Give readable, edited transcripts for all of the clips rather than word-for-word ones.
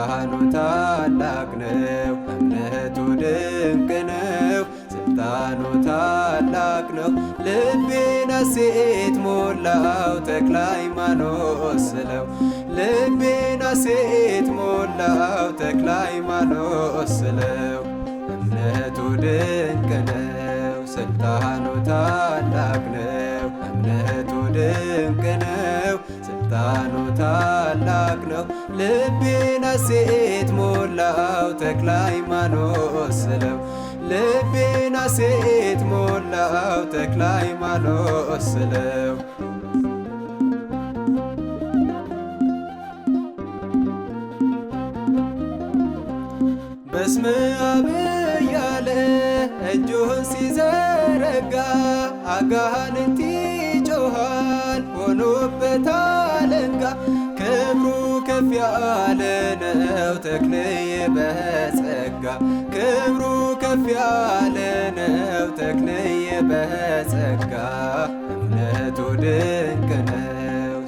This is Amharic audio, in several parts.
ስልጣኑ ታላቅ ነው፣ እምነቱ ድንቅ ነው። ስልጣኑ ታላቅ ነው፣ ልቤን ሐሴት ሞላው ተክለ ሃይማኖት ስለው። ልቤን ሐሴት ሞላው ተክለ ሃይማኖት ስለው። እምነቱ ድንቅ ነው፣ ስልጣኑ ታላቅ ነው። እምነቱ ድንቅ ነው፣ ስልጣኑ ታላቅ ነው። ልቤን ሐሴት ሞላው ተክለ ሃይማኖት ስለው። ልቤን ሐሴት ሞላው ተክለ ሃይማኖት ስለው። በስመ አብ እያለ እጁን ሲዘረጋ አጋንንት ይጮኻል ሆኖበት አለንጋ። ክብሩ ከፍ ያለ ነው ተክልዬ በጸጋ። ክብሩ ከፍ ያለ ነው ተክልዬ በጸጋ። እምነቱ ድንቅ ነው፣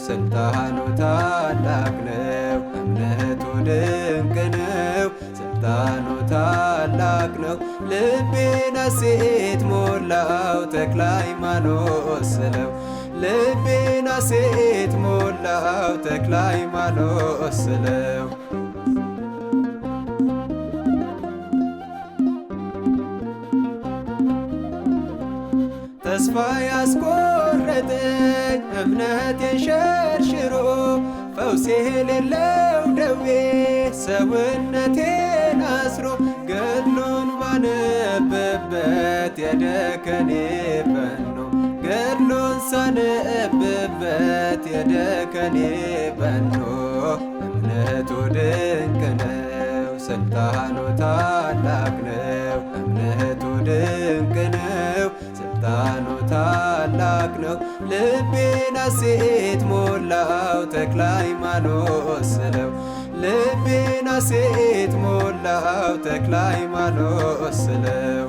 ስልጣኑ ታላቅ ነው። እምነቱ ድንቅ ነው፣ ስልጣኑ ታላቅ ነው። ልቤን ሐሴት ሞላው ተክለ ሃይማኖት ስለው። ልቤን ሐሴት ሞላው ተክለ ሃይማኖት ስለው። ተስፋ ያስቆረጠኝ እምነቴን ሸርሽሮ ፈውስ የሌለው ደዌ ሰውነቴን አስሮ ገድሉን ባነብበት የደከኔ በኖ ገድሉን ሳነብበት የደከኔ በኖ። እምነቱ ድንቅ ነው፣ ስልጣኑ ታላቅ ነው። እምነቱ ድንቅ ነው፣ ስልጣኑ ታላቅ ነው። ልቤን ሐሴት ሞላው ተክለ ሃይማኖት ስለው። ልቤን ሐሴት ሞላው ተክለ ሃይማኖት ስለው።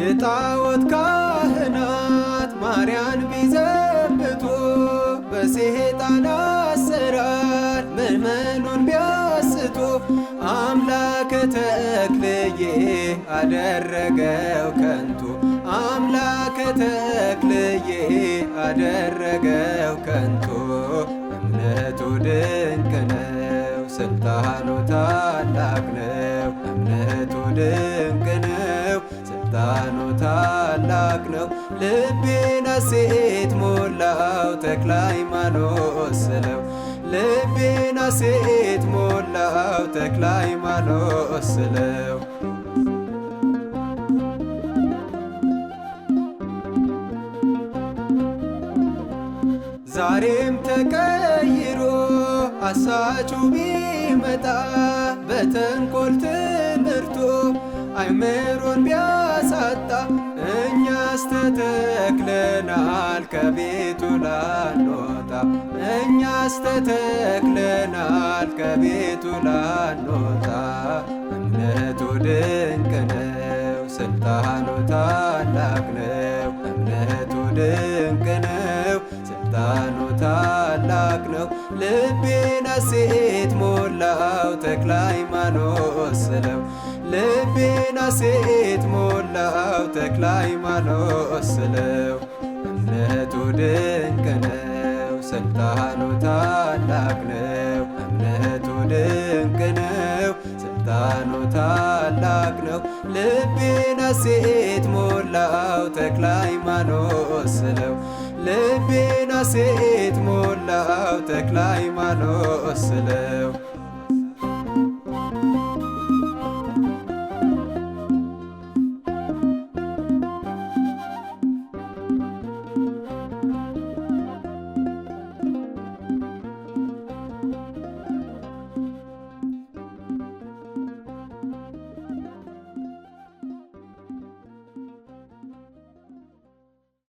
የጣዖት ካህናት ማርያን ቢዘብቱ በሰይጣን አሰራር ምዕመኑን ቢያስቱ አምላከ ተክልዬ አደረገው ከንቱ። አምላከ ተክልዬ አደረገው ከንቱ። እምነቱ ድንቅ ነው፣ ስልጣኑ ታላቅ ነው። እምነቱ ድንቅ ነው፣ ስልጣኑ ታላቅ ነው። ልቤን ሐሴት ሞላው ተክለ ሃይማኖት ስለው። ልቤን ሐሴት ሞላው ተክለ ሃይማኖት ስለው። ዛሬም ተቀይሮ አሳቹ ቢመጣ በተንኰል ትምህርቱ አእምሮን ቢያሳጣ እኛስ ተተክለናል ከቤቱ ላንወጣ። እኛስ ተተክለናል ከቤቱ ላንወጣ። እምነቱ ድንቅ ነው፣ ስልጣኑ ታላቅ ነው። እምነቱ ድንቅ ነው፣ ስልጣኑ ታላቅ ነው። ልቤን ሐሴት ሞላው ተክለ ሃይማኖት ስለው። ልቤን ሐሴት ሞላው ተክለ ሃይማኖት ስለው። እምነቱ ድንቅ ነው፣ ስልጣኑ ታላቅ ነው። እምነቱ ድንቅ ነው፣ ስልጣኑ ታላቅ ነው። ልቤን ሐሴት ሞላው ተክለ ሃይማኖት ስለው። ልቤን ሐሴት ሞላው ተክለ ሃይማኖት ስለው።